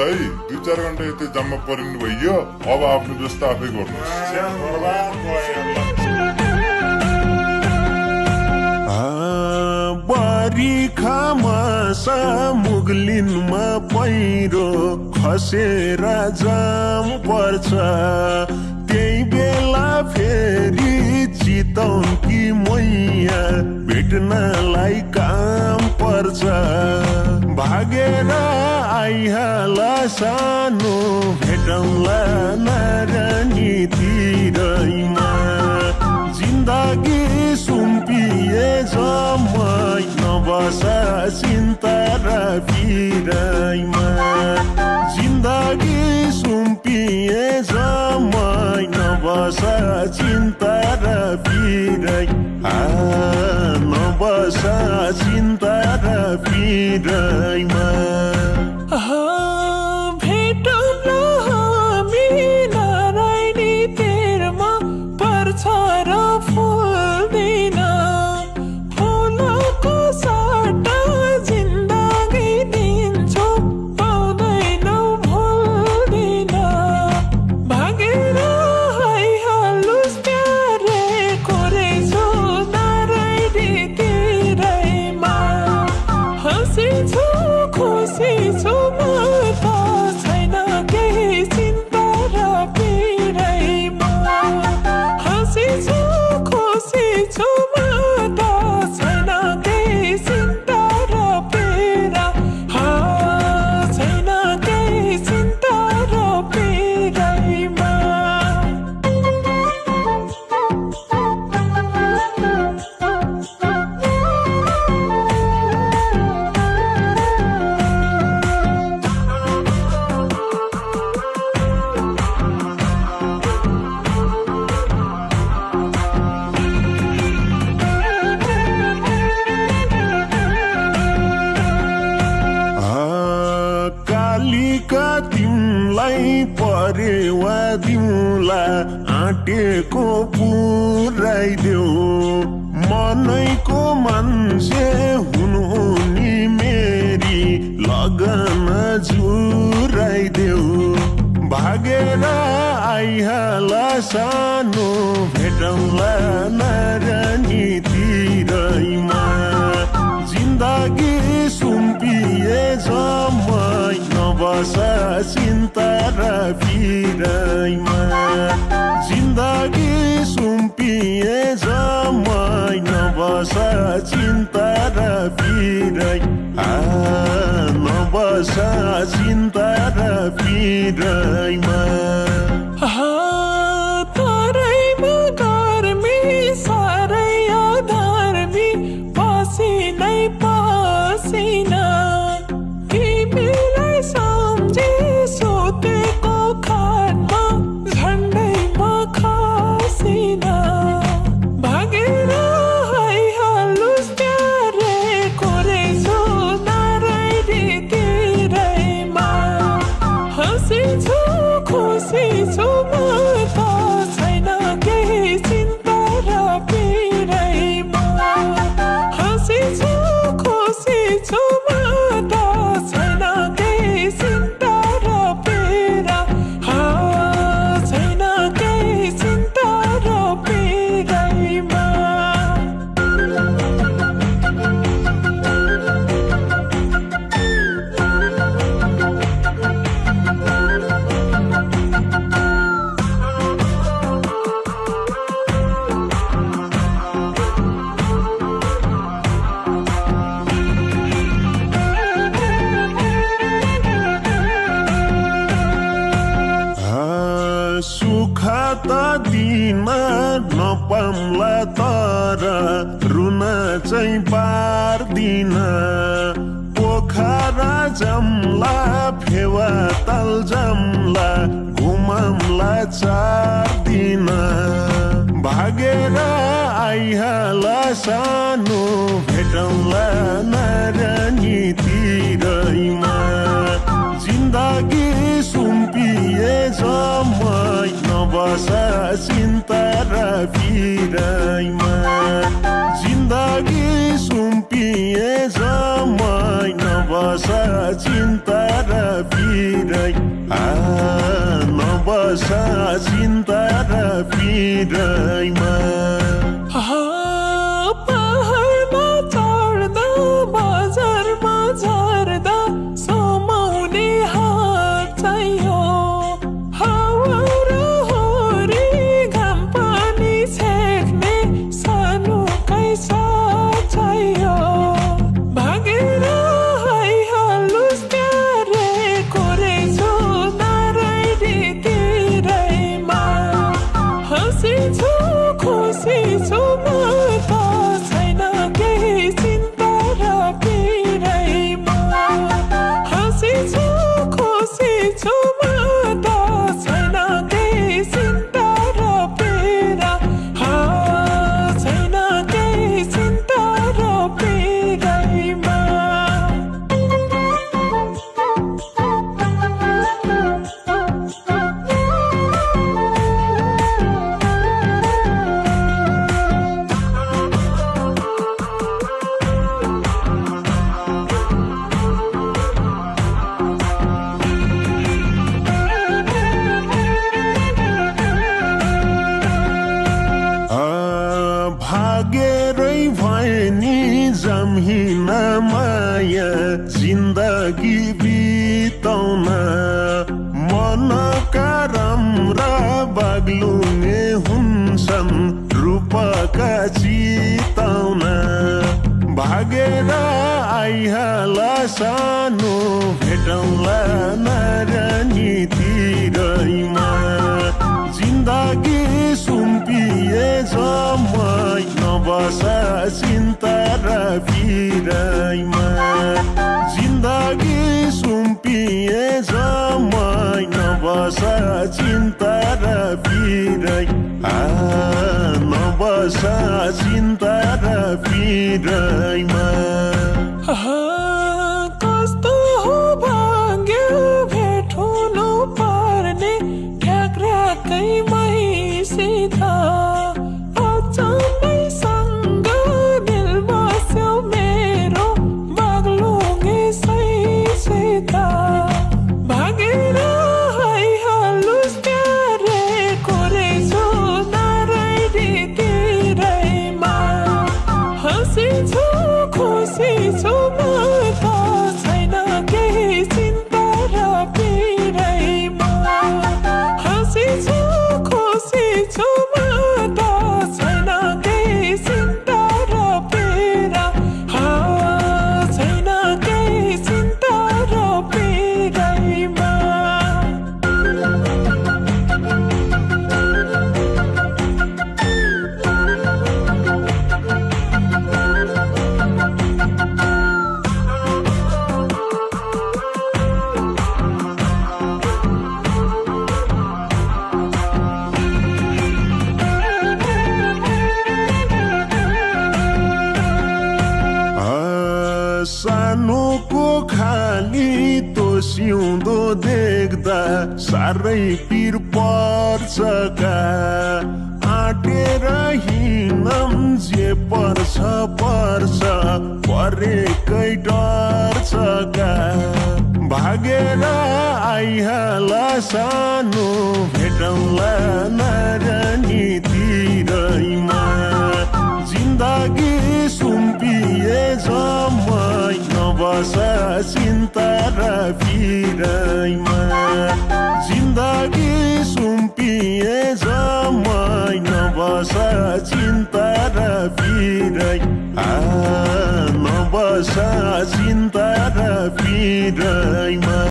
है 2-4 घण्टा यतै जम्मा परिनु भइयो अब आफ्नो व्यवस्था आफै गर्नुहोस् बरिखामा मुगलिनमा पहिरो खसेर जाम पर्छ त्यही बेला फेरि चितौनकी मैया भेट्नलाई काम पर्छ भागेर आइहाला सानो भेटौँला नारायणी तिरैमा जिन्दगी सुम्पिए जम्मै नबसा चिन्ता र पिरैमा जिन्दगी सुम्पिए जम्मै नबसा चिन्ता र पिरै नबसा चिन्ता र पिरैमा तिमलाई परेवा दिउँला आँटेको पुर्याइदेऊ मनैको मान्छे हुनु नि मेरी लगन जुराइदेऊ भागेर आइहाला सानो भेटौँला नारायणी तिरैमा जिन्दगी सुम्पिए जम्मै नबसा चिन्ता र पिरैमा जिन्दगी सुम्पिए जम्मै नबसा चिन्ता र पिरै नबसा चिन्ता र पिरैमा सुख त दिन नपाउँला तर रुन चाहिँ पार्दिन पोखरा जम्ला फेवा तल जम्ला घुमम्ला 4 दिन भागेर आइहाला सानो भेटौँला नारायणी तिरैमा जिन्दगी सुम्पिए जम्मै नबसा चिन्ता र पिरैमा जिन्दगी सुम्पिए जम्मै नबसा चिन्ता र पिरैमा नबस चिन्ता र पिरैमा पहाडमा चढ्दा बजारमा झर्दा समाउने हात चाहियो हावा र होरी घाम पानी छेक्ने सानो कैसा चाहियो भागेर आइहालोस् प्यारे कोरेछु नारायणीतिरैमा हाँसिछु खुसी छु म त छैन केही चिन्ता र पिरैमा हाँसिछु खुसी छु म त छैन केही चिन्ता र पिरा छैन केही चिन्ता र पिरैमा भागेरै भए नि जम्हिन माया जिन्दगी बिताउन मनका राम्रा बाग्लुङ्गे हुन्छन् रूपका चिताउन भागेर आइहाला सानो भेटौँला नारायणीतिरैमा जिन्दगी सुम्पिए जम्मै नबस चिन्ता र पिरैमा जिन्दगी सुम्पिए जम्मै नबस चिन्ता र पिरै नबस चिन्ता र पिरैमा कस्तो हो भाग्य भेट हुनु पर्ने ठ्याक्राकै मैसित अचम्मैसँग दिल बस्यो मेरो बाग्लुङ्गे सैसित भागेर आइहालोस् प्यारे कोरेछु नारायणीतिरैमा हाँसिछु खुसी छु म त छैन केही चिन्ता र पिरैमा हाँसिछु खुसी छु म त छैन केही चिन्ता र पिरा छैन केही चिन्ता र पिरैमा सानोको खाली तोसिउँदो देख्दा साह्रै पिर पर्छ का आँटेर हिँडम जे पर्छ परेकै डर्छ का भागेर आइहाला सानो भेटौँला नारायणीतिरैमा जिन्दगी सुम्पिए जम्मै नबस चिन्ता र पिरैमा जिन्दगी सुम्पिए जम्मै नबस चिन्ता र पिरै नबस चिन्ता र पिरैमा